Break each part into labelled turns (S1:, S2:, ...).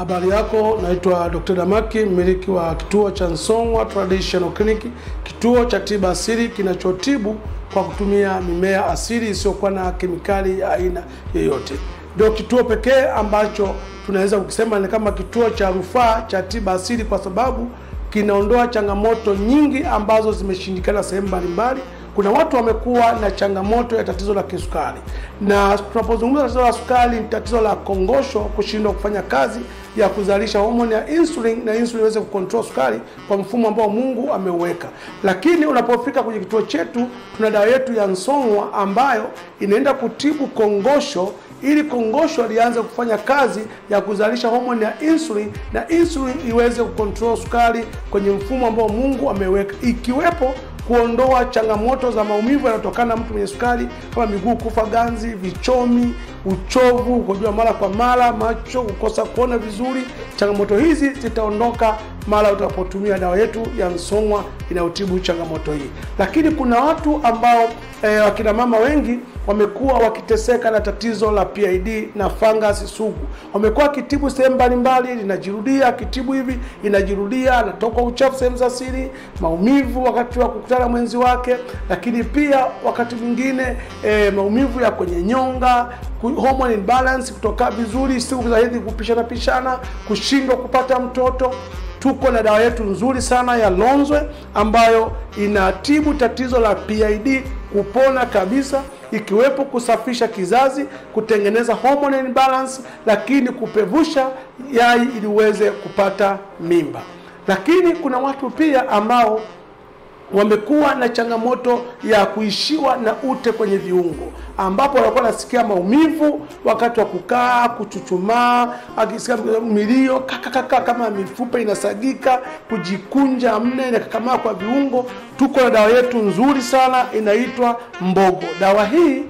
S1: Habari yako, naitwa Dr. Damaki, mmiliki wa kituo cha Song'wa Traditional Clinic, kituo cha tiba asili kinachotibu kwa kutumia mimea asili isiyokuwa na kemikali ya aina yoyote. Ndio kituo pekee ambacho tunaweza kusema ni kama kituo cha rufaa cha tiba asili, kwa sababu kinaondoa changamoto nyingi ambazo zimeshindikana sehemu mbalimbali. Kuna watu wamekuwa na changamoto ya tatizo la kisukari, na tunapozungumza tatizo la sukari ni tatizo la kongosho kushindwa kufanya kazi ya kuzalisha homoni ya insulin, na insulin iweze kucontrol sukari kwa mfumo ambao Mungu ameuweka. Lakini unapofika kwenye kituo chetu, tuna dawa yetu ya Song'wa ambayo inaenda kutibu kongosho, ili kongosho lianze kufanya kazi ya kuzalisha homoni ya insulin, na insulin iweze kucontrol sukari kwenye mfumo ambao Mungu ameweka, ikiwepo kuondoa changamoto za maumivu yanayotokana na mtu mwenye sukari, kama miguu kufa ganzi, vichomi, uchovu, kujua mara kwa mara, macho kukosa kuona vizuri. Changamoto hizi zitaondoka mara utapotumia dawa yetu ya Song'wa inayotibu changamoto hii. Lakini kuna watu ambao wakina mama wengi wamekuwa wakiteseka na tatizo la PID na fungus sugu. Wamekuwa kitibu sehemu mbalimbali, linajirudia, kitibu hivi inajirudia, anatoka uchafu sehemu za siri, maumivu wakati wa kukutana mwenzi wake, lakini pia wakati mwingine maumivu ya kwenye nyonga, hormone imbalance, kutoka vizuri, siku za hedhi kupishana, kushindwa kupata mtoto. Tuko na dawa yetu nzuri sana ya Lonzwe ambayo inatibu tatizo la PID kupona kabisa, ikiwepo kusafisha kizazi, kutengeneza hormone imbalance, lakini kupevusha yai ili uweze kupata mimba. Lakini kuna watu pia ambao wamekuwa na changamoto ya kuishiwa na ute kwenye viungo, ambapo wanakuwa nasikia maumivu wakati wa kukaa, kuchuchumaa, akisikia milio kama mifupa inasagika, kujikunja mne na kakamaa kwa viungo. Tuko na dawa yetu nzuri sana inaitwa Mbogo. Dawa hii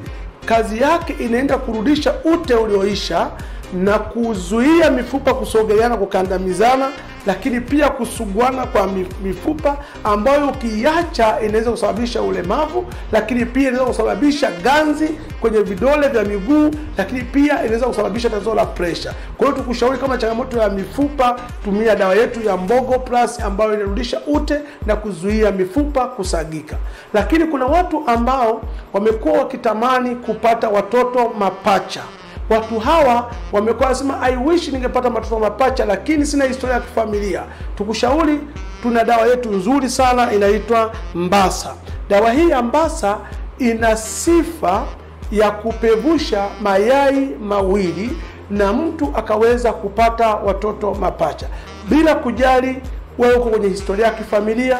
S1: kazi yake inaenda kurudisha ute ulioisha na kuzuia mifupa kusogeleana, kukandamizana, lakini pia kusuguana kwa mifupa ambayo ukiacha inaweza kusababisha ulemavu, lakini pia inaweza kusababisha ganzi kwenye vidole vya miguu, lakini pia inaweza kusababisha tatizo la pressure. Kwa hiyo tukushauri kama changamoto ya mifupa, tumia dawa yetu ya Mbogo Plus ambayo inarudisha ute na kuzuia mifupa kusagika. Lakini kuna watu ambao wamekuwa wakitamani kupata watoto mapacha. Watu hawa wamekuwa wanasema I wish ningepata watoto mapacha, lakini sina historia ya kifamilia. Tukushauri, tuna dawa yetu nzuri sana inaitwa Mbasa. Dawa hii ya Mbasa ina sifa ya kupevusha mayai mawili na mtu akaweza kupata watoto mapacha, bila kujali wewe uko kwenye historia ya kifamilia,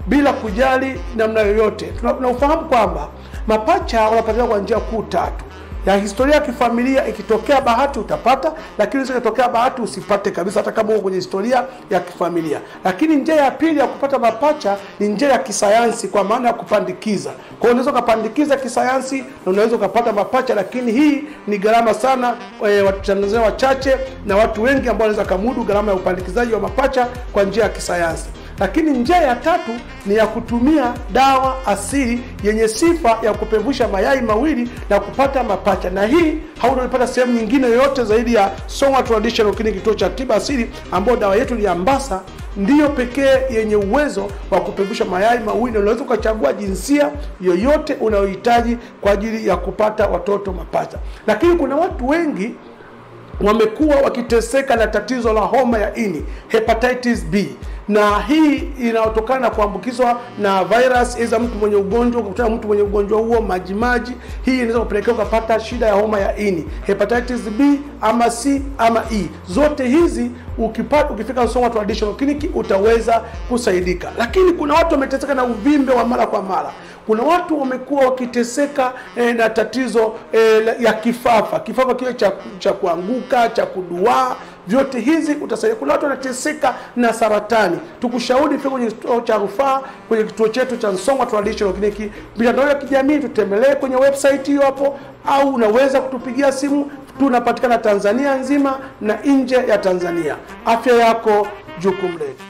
S1: bila kujali namna yoyote. Tunafahamu kwamba mapacha wanapatikana kwa njia kuu tatu. Ya historia ya kifamilia, ikitokea bahati utapata, lakini ikitokea bahati usipate kabisa hata kama uko kwenye historia ya kifamilia. Lakini njia ya pili ya kupata mapacha ni njia ya kisayansi, kwa maana ya kupandikiza. Kwa hiyo unaweza kupandikiza kisayansi na unaweza kupata mapacha, lakini hii ni gharama sana, Watanzania wachache na watu wengi ambao wanaweza kumudu gharama ya upandikizaji wa mapacha kwa njia ya kisayansi. Lakini njia ya tatu ni ya kutumia dawa asili yenye sifa ya kupevusha mayai mawili na kupata mapacha, na hii hautaipata sehemu nyingine yoyote zaidi ya Song'wa Traditional Clinic, kituo cha tiba asili, ambao dawa yetu ya Mbasa ndiyo pekee yenye uwezo wa kupevusha mayai mawili, na unaweza ukachagua jinsia yoyote unayohitaji kwa ajili ya kupata watoto mapacha. Lakini kuna watu wengi wamekuwa wakiteseka na tatizo la homa ya ini, hepatitis B, na hii inatokana na kuambukizwa na virus. Iza mtu mwenye ugonjwa, kukutana mtu mwenye ugonjwa huo majimaji, hii inaweza kupelekea kupata shida ya homa ya ini, hepatitis B ama C ama E. Zote hizi ukifika Song'wa Traditional Clinic utaweza kusaidika. Lakini kuna watu wameteseka na uvimbe wa mara kwa mara. Kuna watu wamekuwa wakiteseka na tatizo ya kifafa kile cha kuanguka, cha kuduaa. Vyote hizi utasaidia. Kuna watu wanateseka na saratani. Tukushauri fika kwenye kituo cha rufaa, kwenye kituo chetu cha Song'wa Traditional Clinic. Mitandao ya kijamii tutembelee kwenye website hiyo hapo, au unaweza kutupigia simu. Tunapatikana Tanzania nzima na nje ya Tanzania. Afya yako jukumu letu.